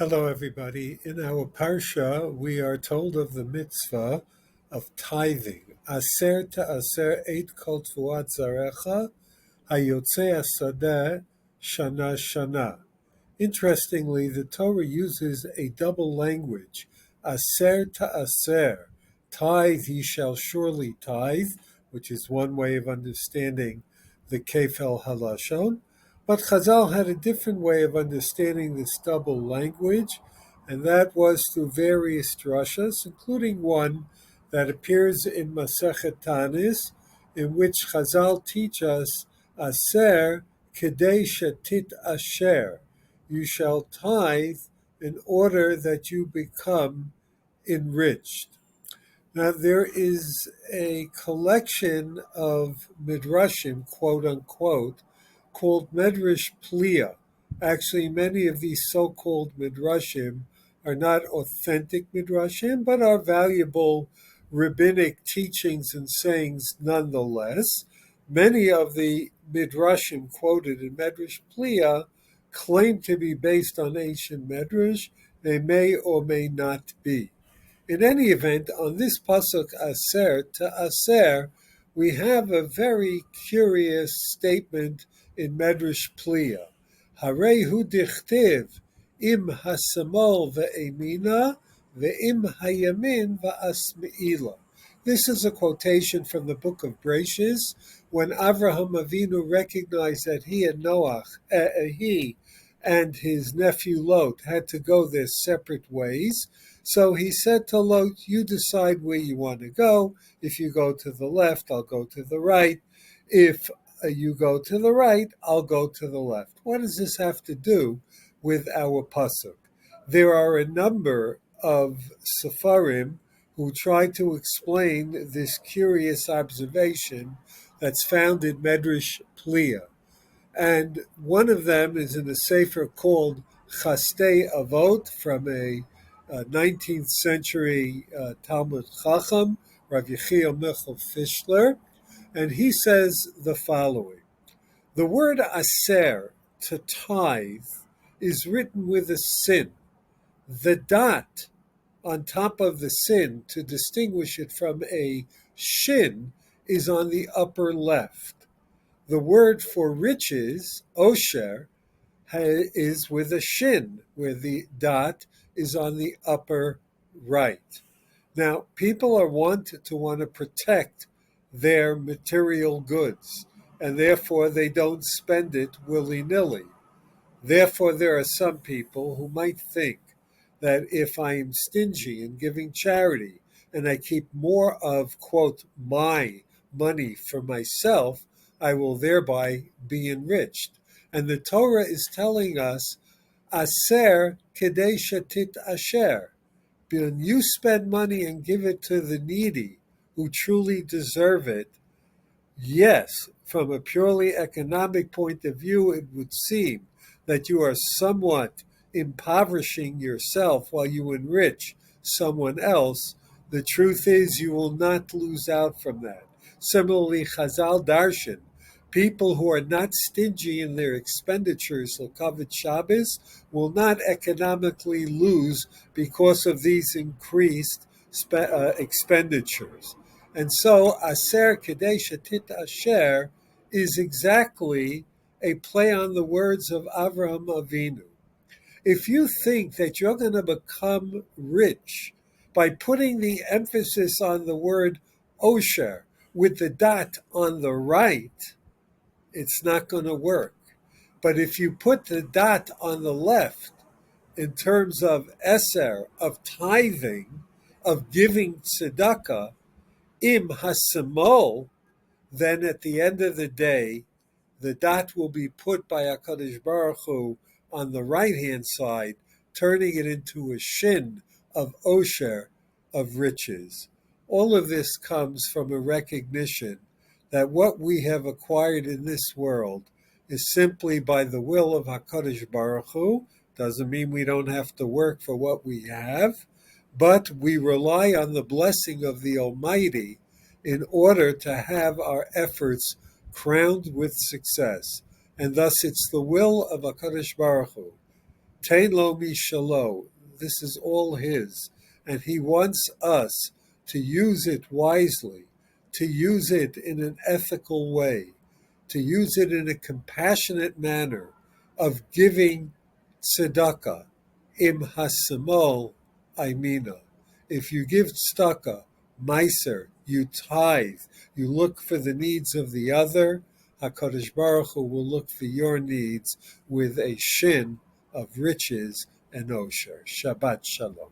Hello, everybody. In our parsha, we are told of the mitzvah of tithing. Aser ta'aser eit kol tvuat zarecha hayotze asadeh shana shana. Interestingly, the Torah uses a double language. Aser ta'aser, tithe ye shall surely tithe, which is one way of understanding the kefel halashon. But Chazal had a different way of understanding this double language, and that was through various drashas, including one that appears in Masechet Tanis, in which Chazal teach us Aser kedei shetit asher. You shall tithe in order that you become enriched. Now, there is a collection of midrashim, quote unquote, called Medrash Pliya. Actually, many of these so-called midrashim are not authentic midrashim, but are valuable rabbinic teachings and sayings nonetheless. Many of the midrashim quoted in Medrash Pliya claim to be based on ancient medrash. They may or may not be. In any event, on this pasuk aser to aser, we have a very curious statement in Medrash Pliya. Harei hu dichtiv im hasamol ve'emina ve'im hayamin va'asmeila. This is a quotation from the book of Bereshis, when Avraham Avinu recognized that he and his nephew Lot had to go their separate ways. So he said to Lot, you decide where you want to go. If you go to the left, I'll go to the right. If you go to the right, I'll go to the left. What does this have to do with our pasuk? There are a number of Sepharim who try to explain this curious observation that's found in Medrash Pliya. And one of them is in a sefer called Chastei Avot from a 19th century Talmud Chacham, Rav Yechiel Michal Fischler, and he says the following. The word aser, to tithe, is written with a sin. The dot on top of the sin, to distinguish it from a shin, is on the upper left. The word for riches, osher, is with a shin, where the dot is on the upper right. Now, people are want to protect their material goods, and therefore they don't spend it willy-nilly. Therefore, there are some people who might think that if I am stingy in giving charity and I keep more of, quote, my money for myself, I will thereby be enriched. And the Torah is telling us, aser kedei shetit asher. When you spend money and give it to the needy who truly deserve it, yes, from a purely economic point of view, it would seem that you are somewhat impoverishing yourself while you enrich someone else. The truth is you will not lose out from that. Similarly, Chazal Darshan, people who are not stingy in their expenditures, L'Kavod Shabbos, will not economically lose because of these increased expenditures. And so, Aser Kedei Shetit Asher is exactly a play on the words of Avraham Avinu. If you think that you're going to become rich by putting the emphasis on the word osher with the dot on the right, it's not going to work. But if you put the dot on the left in terms of eser, of tithing, of giving tzedakah, im hasamol, then at the end of the day, the dot will be put by HaKadosh Baruch Hu on the right-hand side, turning it into a shin of osher, of riches. All of this comes from a recognition that what we have acquired in this world is simply by the will of HaKadosh Baruch Hu. Doesn't mean we don't have to work for what we have, but we rely on the blessing of the Almighty in order to have our efforts crowned with success. And thus it's the will of HaKadosh Baruch Hu Tein lo mishalo. This is all his. And he wants us to use it wisely, to use it in an ethical way, to use it in a compassionate manner of giving tzedakah. Im hasimol aimina. If you give tzedakah, meiser, you tithe, you look for the needs of the other, HaKadosh Baruch Hu will look for your needs with a shin of riches and osher. Shabbat Shalom.